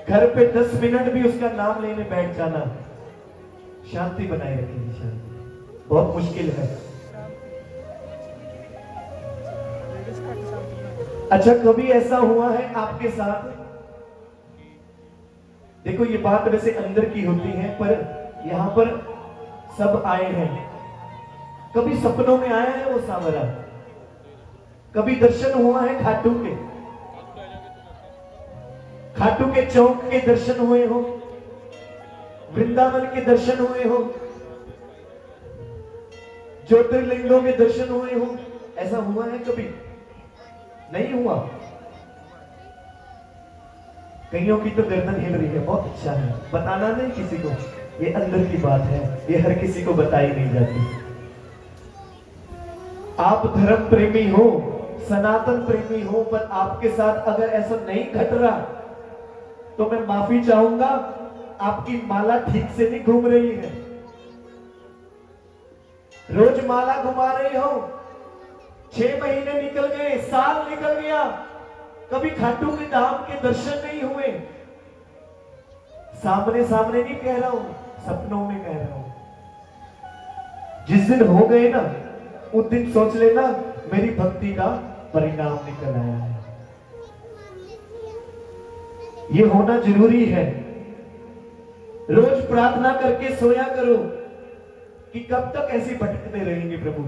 घर पे 10 मिनट भी उसका नाम लेने बैठ जाना, शांति बनाए रखेगी। शांति बहुत मुश्किल है। अच्छा, कभी ऐसा हुआ है आपके साथ? देखो, ये बात वैसे अंदर की होती है, पर यहां पर सब आए हैं। कभी सपनों में आया है वो सांवरा? कभी दर्शन हुआ है खाटू के? खाटू के चौक के दर्शन हुए हो? वृंदावन के दर्शन हुए हो? ज्योतिर्लिंगों के दर्शन हुए हो? ऐसा हुआ है कभी? नहीं हुआ? कईयों की तो गर्दन हिल रही है। बहुत अच्छा है, बताना नहीं किसी को, ये अंदर की बात है, ये हर किसी को बताई नहीं जाती। आप धर्म प्रेमी हो, सनातन प्रेमी हो, पर आपके साथ अगर ऐसा नहीं घट रहा तो मैं माफी चाहूंगा, आपकी माला ठीक से नहीं घूम रही है। रोज माला घुमा रहे हो, 6 महीने निकल गए, साल निकल गया, कभी खाटू के धाम के दर्शन नहीं हुए। सामने सामने नहीं कह रहा हूं, सपनों में कह रहा हूं। जिस दिन हो गए ना, उस दिन सोच लेना मेरी भक्ति का परिणाम निकल आया है। ये होना जरूरी है। रोज प्रार्थना करके सोया करो कि कब तक ऐसे भटकते रहेंगे प्रभु।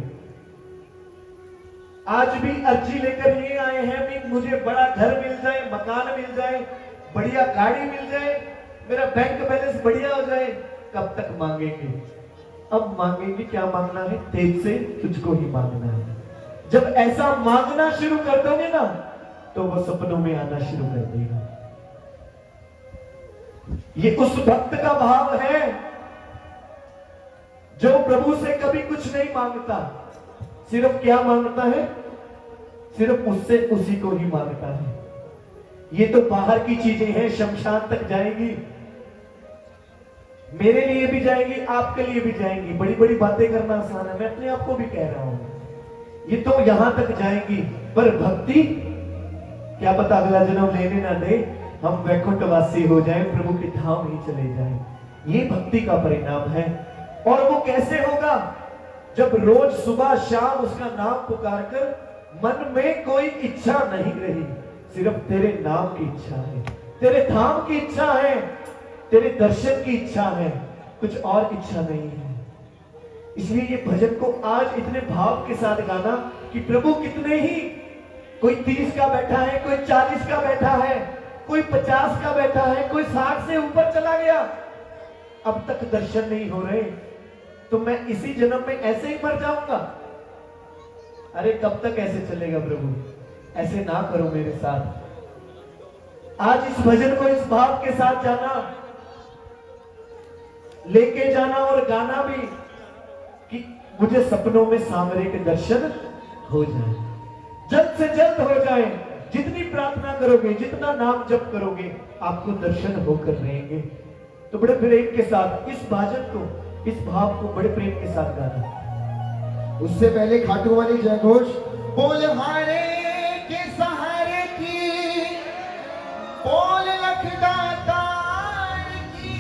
आज भी अर्जी लेकर ये आए हैं कि मुझे बड़ा घर मिल जाए, मकान मिल जाए, बढ़िया गाड़ी मिल जाए, मेरा बैंक बैलेंस बढ़िया हो जाए। कब तक मांगेंगे? अब मांगेंगे, क्या मांगना है? तेज से तुझको ही मांगना है। जब ऐसा मांगना शुरू कर दोगे ना, तो वो सपनों में आना शुरू कर देगा। ये उस भक्त का भाव है जो प्रभु से कभी कुछ नहीं मांगता, सिर्फ क्या मांगता है? सिर्फ उससे उसी को ही मांगता है। ये तो बाहर की चीजें हैं, शमशान तक जाएंगी, मेरे लिए भी जाएंगी, आपके लिए भी जाएंगी। बड़ी बड़ी बातें करना आसान है, मैं अपने आप को भी कह रहा हूं, ये तो यहां तक जाएंगी, पर भक्ति क्या पता अगला जन्म लेने ना दे, हम वैकुंठवासी हो जाएं, प्रभु के धाम ही चले जाएं। ये भक्ति का परिणाम है। और वो कैसे होगा? जब रोज सुबह शाम उसका नाम पुकार कर मन में कोई इच्छा नहीं रही, सिर्फ तेरे नाम की इच्छा है, तेरे धाम की इच्छा है, तेरे दर्शन की इच्छा है, कुछ और इच्छा नहीं है। इसलिए ये भजन को आज इतने भाव के साथ गाना कि प्रभु कितने ही, कोई 30 का बैठा है, कोई 40 का बैठा है, कोई 50 का बैठा है, कोई 60 से ऊपर चला गया, अब तक दर्शन नहीं हो रहे, तो मैं इसी जन्म में ऐसे ही मर जाऊंगा। अरे कब तक ऐसे चलेगा प्रभु? ऐसे ना करो मेरे साथ। आज इस भजन को इस भाव के साथ जाना, लेके जाना और गाना भी कि मुझे सपनों में सांवरे के दर्शन हो जाए, जल्द से जल्द हो जाए। जितनी प्रार्थना करोगे, जितना नाम जप करोगे, आपको दर्शन होकर रहेंगे। तो बड़े प्रेम के साथ इस भजन को, इस भाव को बड़े प्रेम के साथ गाना। उससे पहले खाटू वाली जय घोष। बोल हारे के सहारे की, बोल लखदातार की,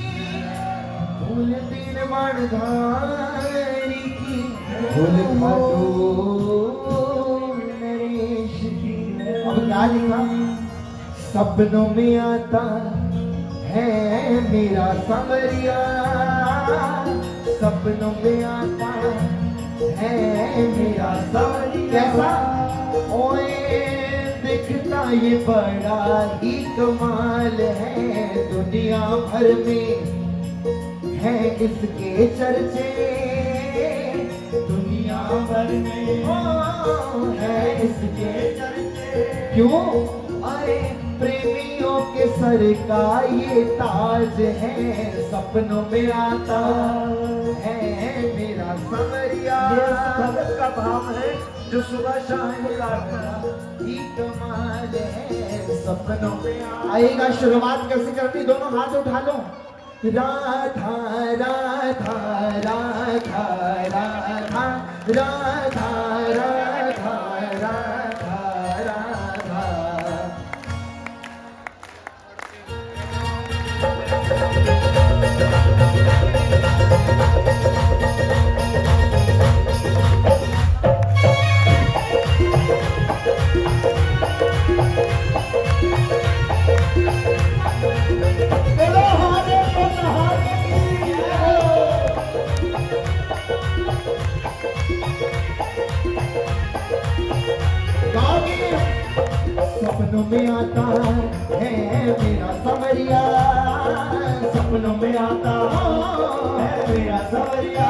बोल दीन मणधारी की, बोल खाटू नरेश की। अब क्या लिखा? सपनों में आता है मेरा सांवरिया, सपनों में आता है मेरा सांवरिया। कैसा? ओए दिखता ये बड़ा ही कमाल है, दुनिया भर में है इसके चर्चे, दुनिया भर में है इसके चर्चे। क्यों? अरे प्रेमियों के सर का ये ताज है, सपनों में आता है मेरा सांवरिया। भगत का भाव है जो सुबह शाम पुकारता ही कमाल है, सपनों में आएगा। शुरुआत कैसे करनी? दोनों हाथ उठा लो। राधा राधा राधा राधा राधा राधा राधा राधा। सपनों में आता है मेरा संवरिया, सपनों में आता है मेरा सवरिया।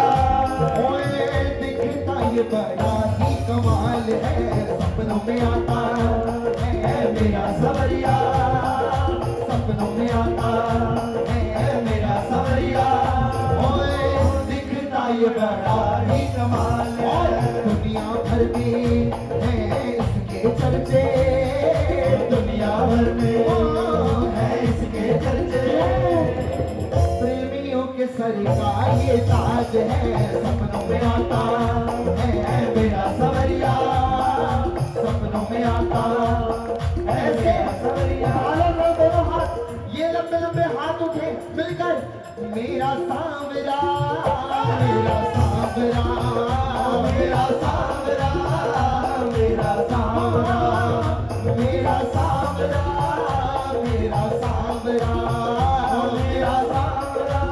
ओए दिखता ये बड़ा ही कमाल है, सपनों में आता है मेरा सवरिया, सपनों में आता है मेरा सवरिया। ओए दिखता ये बड़ा ही कमाल और है, दुनिया भर में है इसके चर्चे, दुनिया भर में है इसके चर्चे। प्रेमियों के सर का ये ताज है, सपनों में आता है मेरा सवरिया, सपनों में आता है मेरा सवरिया। दोनों हाथ, ये लंबे लंबे हाथ उठे मिलकर, मेरा सांवरा, मेरा सांवरा, मेरा सांवरा, मेरा सांवरा, मेरा सांवरा, मेरा सांवरा, मेरा सांवरा,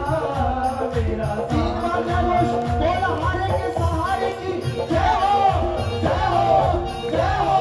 मेरा तीन बार जय हो, बोल हारे के सहारे की जय हो, जय हो, जय हो।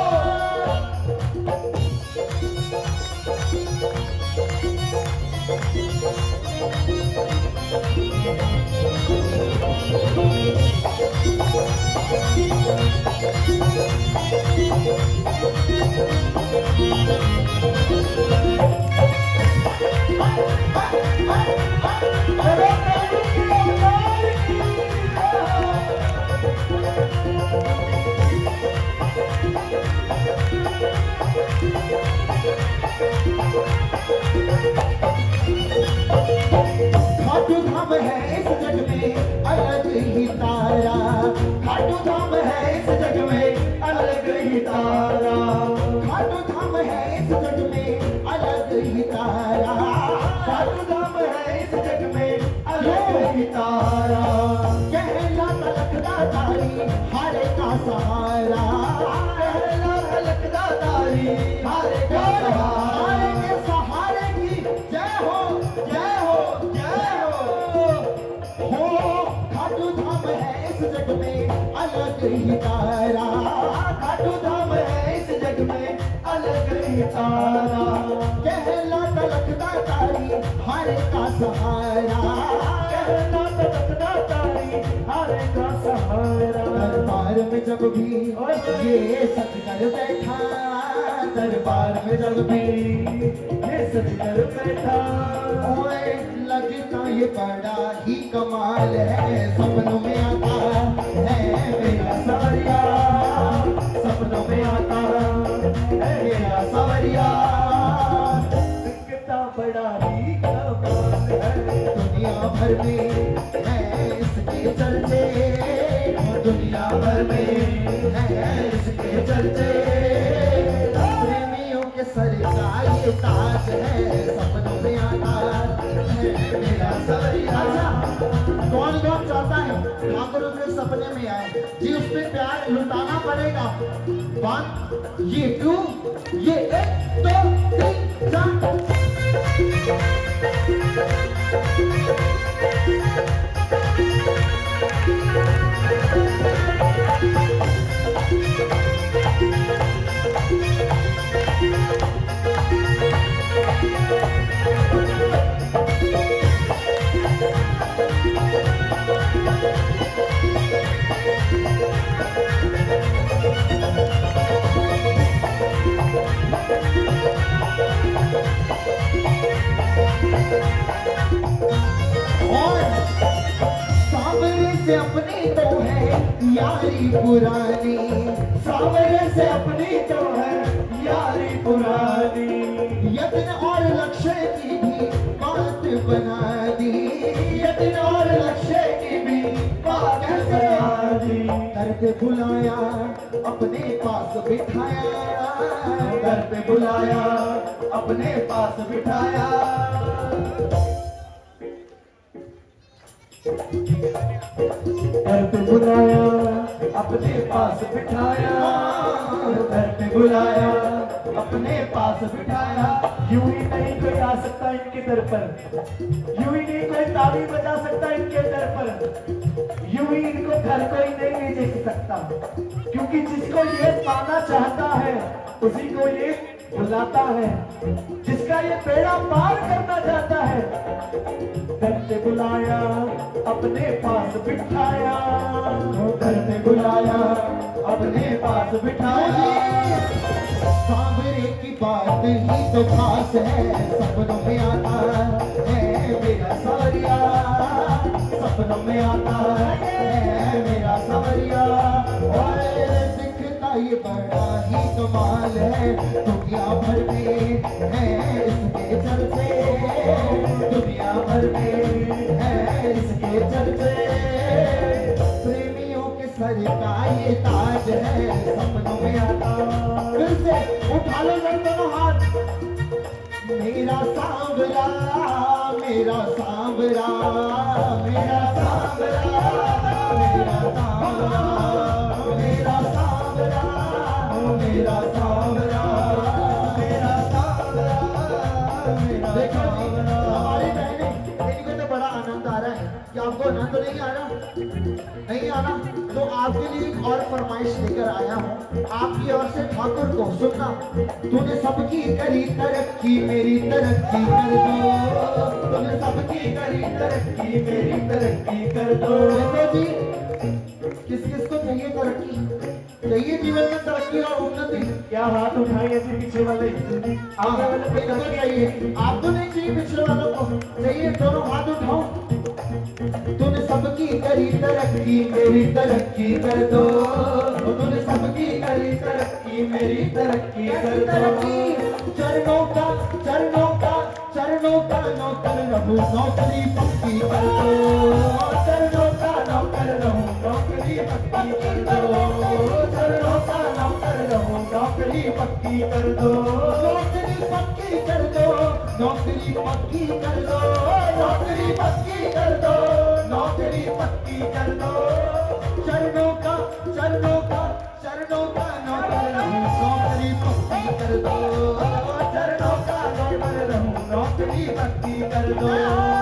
खाटू धाम है इस जग में अलग ही तारा, खाटू धाम है इस जग में अलग ही तारा, खाटू धाम है इस जग में अलग ही तारा, खाटू धाम है इस जग में अलग ही तारा। कहलाता लखदातारी हारे का सहारा, कहलाता लखदातारी हारे का सहारा। हारे के सहारे की जय हो, जय हो, जय हो। खाटू धाम है इस जग में अलग ही तारा, खाटू धाम है इस जग में अलग ही तारा। कहलाता लखदातारी हारे का सहारा, कहलाता लखदातारी हारे का सहारा। दरबार में जब भी ये सच कर बैठा, दरबार में जब भी ये सच कर बैठा, ओए लगता ये बड़ा ही कमाल है, सपनों में आता है मेरा सवरिया, सपनों में आता है मेरा सवरिया। दिखता बड़ा ही कमाल है, दुनिया भर में है इसके चर्चे, दुनिया भर में है इसके चर्चे। प्रेमियों के सर का ये ताज है, सपनों में आता है मेरा सवरिया। कौन कौन चाहता है ठाकुर उसके सपने में आए जी, उस पे प्यार लुटाना पड़ेगा। 1 ये 2 ये 1 2 3 4। और सांवरे से अपनी तो है यारी पुरानी, सावरे से अपनी तो है यारी पुरानी। यत्न और लक्ष्य की भी बात बना दी, यत्न और लक्ष्य की भी बात बना दी। घर पे बुलाया अपने पास बिठाया, घर पे बुलाया अपने पास बिठाया। घर पे बुलाया अपने पास बिठाया, घर पे बुलाया अपने पास बिठाया। यूं ही नहीं कोई आ सकता इनके दर पर, यूं ही नहीं कोई ताली बजा सकता इनके दर पर, यूं ही इनको घर कोई नहीं ले जा सकता, क्योंकि जिसको ये पाना चाहता है उसी को ये बुलाता है, जिसका ये बेड़ा पार करना चाहता है, करते बुलाया अपने पास बिठाया, करते बुलाया अपने पास बिठाया। सांवरे की बात ही तो खास है, सपनों में आता है मेरा सावरिया, सपनों में आता है मेरा सावरिया। और दिखता ये बड़ा ही कमाल है, दुनिया भर में है इसके चर्चे, दुनिया भर में है इसके चर्चे। प्रेमियों के सर का ये ताज है, सपनों में आता। फिर से उठा लो दोनों हाथ। मेरा सांवरा मेरा सांवरा मेरा सांवरा मेरा सांवरा मेरा सांवरा मेरा सांवरा मेरा सांवरा मेरा। देखो जी, हमारी बहनें, इनको तो बड़ा आनंद आ रहा है कि आपको आनंद नहीं आ रहा, नहीं आना तो आपके लिए एक और फरमाइश लेकर आया हूँ आपकी ओर से ठाकुर को। सुनना, तूने सबकी करी तरक्की मेरी तरक्की कर दो, तूने सबकी करी तरक्की मेरी तरक्की कर दो। देखो जी, किस किस को चाहिए तरक्की, चाहिए जीवन में तरक्की और उन्नति? क्या हाथ उठाए ऐसे पीछे वाले, आगे वाले पे किसको चाहिए? आपको नहीं चाहिए, पिछले वालों को चाहिए, दोनों हाथ उठाओ। तूने सबकी करी तरक्की मेरी तरक्की कर दो, तूने सबकी करी तरक्की मेरी तरक्की कर दो। चरणों का चरणों का चरणों का नौकर रहूं, नौकरी पक्की कर दो, चरणों का नौकर रहूं, नौकरी पक्की कर दो, चरणों का नौकर रहूं, नौकरी पक्की कर दो, नौकरी पक्की कर दो, नौकरी पक्की कर दो, नौकरी पक्की कर दो, नौकरी पक्की कर दो। चरणों का चरणों का चरणों का नौकर रहूं, नौकरी पक्की कर दो, चरणों का नौकर रहूं, नौकरी पक्की कर दो।